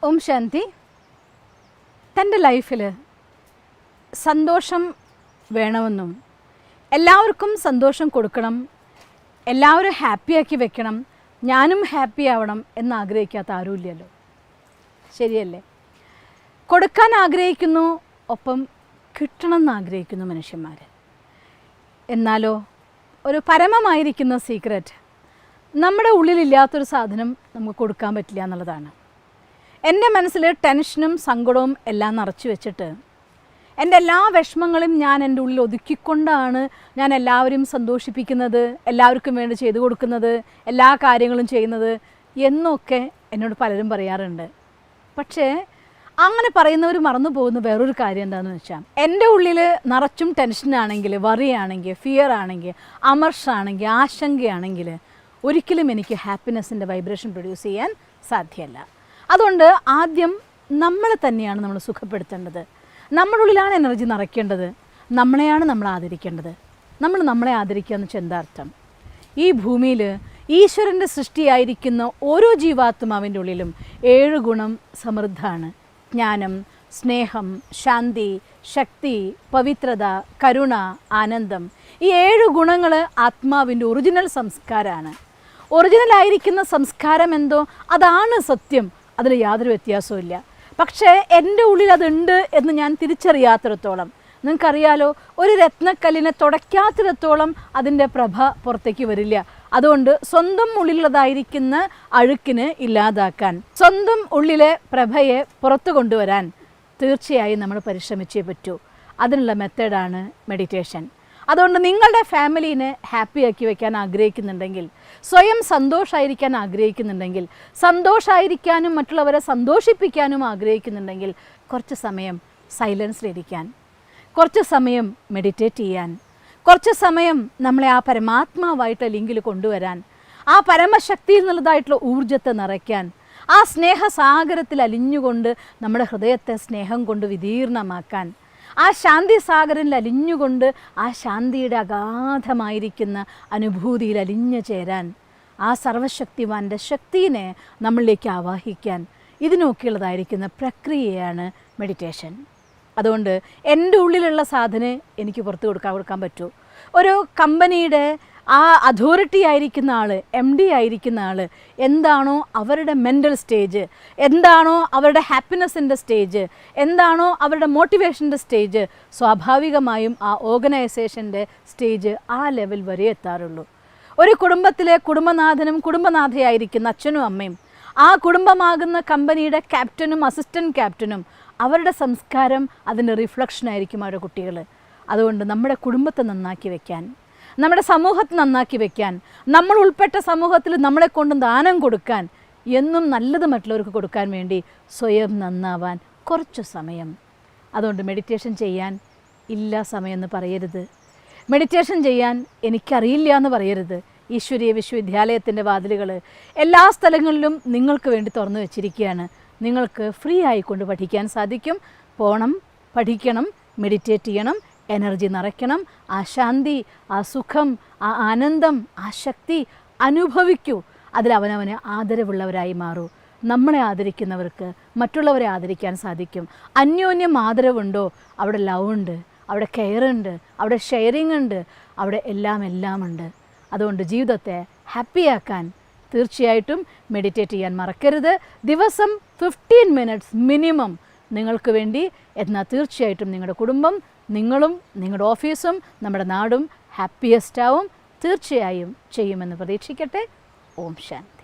ഓം ശാന്തി. തൻ്റെ ലൈഫിൽ സന്തോഷം വേണമെന്നും എല്ലാവർക്കും സന്തോഷം കൊടുക്കണം, എല്ലാവരും ഹാപ്പിയാക്കി വെക്കണം, ഞാനും ഹാപ്പി ആവണം എന്നാഗ്രഹിക്കാത്ത ആരുമില്ലല്ലോ. ശരിയല്ലേ? കൊടുക്കാൻ ആഗ്രഹിക്കുന്നു, ഒപ്പം കിട്ടണം എന്നാഗ്രഹിക്കുന്നു മനുഷ്യന്മാർ. എന്നാലോ ഒരു പരമമായിരിക്കുന്ന സീക്രറ്റ്, നമ്മുടെ ഉള്ളിലില്ലാത്തൊരു സാധനം നമുക്ക് കൊടുക്കാൻ പറ്റില്ല എന്നുള്ളതാണ്. എൻ്റെ മനസ്സിൽ ടെൻഷനും സങ്കടവും എല്ലാം നിറച്ച് വെച്ചിട്ട് എൻ്റെ എല്ലാ വിഷമങ്ങളും ഞാൻ എൻ്റെ ഉള്ളിൽ ഒതുക്കിക്കൊണ്ടാണ് ഞാൻ എല്ലാവരെയും സന്തോഷിപ്പിക്കുന്നത്, എല്ലാവർക്കും വേണ്ടി ചെയ്തു കൊടുക്കുന്നത്, എല്ലാ കാര്യങ്ങളും ചെയ്യുന്നത് എന്നൊക്കെ എന്നോട് പലരും പറയാറുണ്ട്. പക്ഷേ അങ്ങനെ പറയുന്നവർ മറന്നു പോകുന്ന വേറൊരു കാര്യം എന്താണെന്ന് വെച്ചാൽ, എൻ്റെ ഉള്ളിൽ നിറച്ചും ടെൻഷനാണെങ്കിൽ, വറിയാണെങ്കിൽ, ഫിയർ ആണെങ്കിൽ, അമർഷാണെങ്കിൽ, ആശങ്കയാണെങ്കിൽ ഒരിക്കലും എനിക്ക് ഹാപ്പിനെസ്സിൻ്റെ വൈബ്രേഷൻ പ്രൊഡ്യൂസ് ചെയ്യാൻ സാധ്യമല്ല. അതുകൊണ്ട് ആദ്യം നമ്മളെ തന്നെയാണ് നമ്മൾ സുഖപ്പെടുത്തേണ്ടത്. നമ്മുടെ ഉള്ളിലാണ് എനർജി നിറയ്ക്കേണ്ടത്, നമ്മളെയാണ് നമ്മൾ ആദരിക്കേണ്ടത്. നമ്മളെ ആദരിക്കുക എന്ന് വെച്ചാൽ എന്താ അർത്ഥം? ഈ ഭൂമിയിൽ ഈശ്വരൻ്റെ സൃഷ്ടിയായിരിക്കുന്ന ഓരോ ജീവാത്മാവിൻ്റെ ഉള്ളിലും 7 ഗുണം സമൃദ്ധമാണ്. ജ്ഞാനം, സ്നേഹം, ശാന്തി, ശക്തി, പവിത്രത, കരുണ, ആനന്ദം. ഈ 7 ഗുണങ്ങൾ ആത്മാവിൻ്റെ ഒറിജിനൽ സംസ്കാരമാണ്. ഒറിജിനലായിരിക്കുന്ന സംസ്കാരം എന്തോ അതാണ് സത്യം, അതിൽ യാതൊരു വ്യത്യാസവും ഇല്ല. പക്ഷേ എൻ്റെ ഉള്ളിൽ അതുണ്ട് എന്ന് ഞാൻ തിരിച്ചറിയാത്തിടത്തോളം, നിങ്ങൾക്കറിയാലോ, ഒരു രത്നക്കല്ലിനെ തുടയ്ക്കാത്തിടത്തോളം അതിൻ്റെ പ്രഭ പുറത്തേക്ക് വരില്ല. അതുകൊണ്ട് സ്വന്തം ഉള്ളിലുള്ളതായിരിക്കുന്ന അഴുക്കിന് ഇല്ലാതാക്കാൻ, സ്വന്തം ഉള്ളിലെ പ്രഭയെ പുറത്തു കൊണ്ടുവരാൻ തീർച്ചയായും നമ്മൾ പരിശ്രമിച്ചേ പറ്റൂ. അതിനുള്ള മെത്തേഡാണ് മെഡിറ്റേഷൻ. അതുകൊണ്ട് നിങ്ങളുടെ ഫാമിലീനെ ഹാപ്പിയാക്കി വയ്ക്കാൻ ആഗ്രഹിക്കുന്നുണ്ടെങ്കിൽ, സ്വയം സന്തോഷമായിരിക്കാൻ ആഗ്രഹിക്കുന്നുണ്ടെങ്കിൽ, സന്തോഷമായിരിക്കാനും മറ്റുള്ളവരെ സന്തോഷിപ്പിക്കാനും ആഗ്രഹിക്കുന്നുണ്ടെങ്കിൽ, കുറച്ച് സമയം സൈലൻസിലിരിക്കാൻ, കുറച്ച് സമയം മെഡിറ്റേറ്റ് ചെയ്യാൻ, കുറച്ച് സമയം നമ്മളെ ആ പരമാത്മാവായിട്ട് ലിങ്കിൽ കൊണ്ടുവരാൻ, ആ പരമശക്തിയിൽ നിന്നുള്ളതായിട്ടുള്ള ഊർജ്ജത്തെ നിറയ്ക്കാൻ, ആ സ്നേഹസാഗരത്തിൽ അലിഞ്ഞുകൊണ്ട് നമ്മുടെ ഹൃദയത്തെ സ്നേഹം കൊണ്ട് വിദീർണമാക്കാൻ, ആ ശാന്തി സാഗരനിൽ അലിഞ്ഞുകൊണ്ട് ആ ശാന്തിയുടെ അഗാധമായിരിക്കുന്ന അനുഭൂതിയിൽ അലിഞ്ഞു ചേരാൻ, ആ സർവശക്തിവാൻ്റെ ശക്തിയെ നമ്മളിലേക്ക് ആവാഹിക്കാൻ, ഇതിനൊക്കെയുള്ളതായിരിക്കുന്ന പ്രക്രിയയാണ് മെഡിറ്റേഷൻ. അതുകൊണ്ട് എൻ്റെ ഉള്ളിലുള്ള സാധനം എനിക്ക് പുറത്ത് കൊടുക്കാൻ പറ്റൂ. ഒരു കമ്പനിയുടെ ആ അതോറിറ്റി ആയിരിക്കുന്ന ആൾ, MD ആയിരിക്കുന്ന ആൾ എന്താണോ അവരുടെ മെൻ്റൽ സ്റ്റേജ്, എന്താണോ അവരുടെ ഹാപ്പിനെസ്സിൻ്റെ സ്റ്റേജ്, എന്താണോ അവരുടെ മോട്ടിവേഷൻ്റെ സ്റ്റേജ്, സ്വാഭാവികമായും ആ ഓർഗനൈസേഷൻ്റെ സ്റ്റേജ് ആ ലെവൽ വരെ എത്താറുള്ളൂ. ഒരു കുടുംബത്തിലെ കുടുംബനാഥനും കുടുംബനാഥയായിരിക്കുന്ന അച്ഛനും അമ്മയും, ആ കുടുംബമാകുന്ന കമ്പനിയുടെ ക്യാപ്റ്റനും അസിസ്റ്റൻറ്റ് ക്യാപ്റ്റനും, അവരുടെ സംസ്കാരം അതിൻ്റെ റിഫ്ലക്ഷനായിരിക്കും അവരുടെ കുട്ടികൾ. അതുകൊണ്ട് നമ്മുടെ കുടുംബത്തെ നന്നാക്കി വയ്ക്കാൻ, നമ്മുടെ സമൂഹത്തെ നന്നാക്കി വയ്ക്കാൻ, നമ്മൾ ഉൾപ്പെട്ട സമൂഹത്തിൽ നമ്മളെ കൊണ്ട് ദാനം കൊടുക്കാൻ, എന്നും നല്ലത് മറ്റുള്ളവർക്ക് കൊടുക്കാൻ വേണ്ടി സ്വയം നന്നാവാൻ കുറച്ച് സമയം. അതുകൊണ്ട് മെഡിറ്റേഷൻ ചെയ്യാൻ ഇല്ല സമയമെന്ന് പറയരുത്. മെഡിറ്റേഷൻ ചെയ്യാൻ എനിക്കറിയില്ല എന്ന് പറയരുത്. ഈശ്വരീയ വിശ്വവിദ്യാലയത്തിൻ്റെ വാതിലുകൾ എല്ലാ സ്ഥലങ്ങളിലും നിങ്ങൾക്ക് വേണ്ടി തുറന്നു വെച്ചിരിക്കുകയാണ്. നിങ്ങൾക്ക് ഫ്രീ ആയിക്കൊണ്ട് പഠിക്കാൻ സാധിക്കും. പോകണം, പഠിക്കണം, മെഡിറ്റേറ്റ് ചെയ്യണം, എനർജി നിറയ്ക്കണം, ആ ശാന്തി, ആ സുഖം, ആ ആനന്ദം, ആ ശക്തി അനുഭവിക്കൂ. അതിലവനവന് ആദരവുള്ളവരായി മാറൂ. നമ്മളെ ആദരിക്കുന്നവർക്ക് മറ്റുള്ളവരെ ആദരിക്കാൻ സാധിക്കും. അന്യോന്യം ആദരവുണ്ടോ അവിടെ ലവ് ഉണ്ട്, അവിടെ കെയർ ഉണ്ട്, അവിടെ ഷെയറിങ് ഉണ്ട്, അവിടെ എല്ലാം ഉണ്ട്. അതുകൊണ്ട് ജീവിതത്തെ ഹാപ്പിയാക്കാൻ തീർച്ചയായിട്ടും മെഡിറ്റേറ്റ് ചെയ്യാൻ മറക്കരുത്. ദിവസം 15 മിനിറ്റ്സ് മിനിമം നിങ്ങൾക്ക് വേണ്ടി. എന്നാൽ തീർച്ചയായിട്ടും നിങ്ങളുടെ കുടുംബം, നിങ്ങളും നിങ്ങളുടെ ഓഫീസും നമ്മുടെ നാടും ഹാപ്പിയസ്റ്റ് ആവും. തീർച്ചയായും ചെയ്യുമെന്ന് പ്രതീക്ഷിക്കട്ടെ. ഓം ശാന്തി.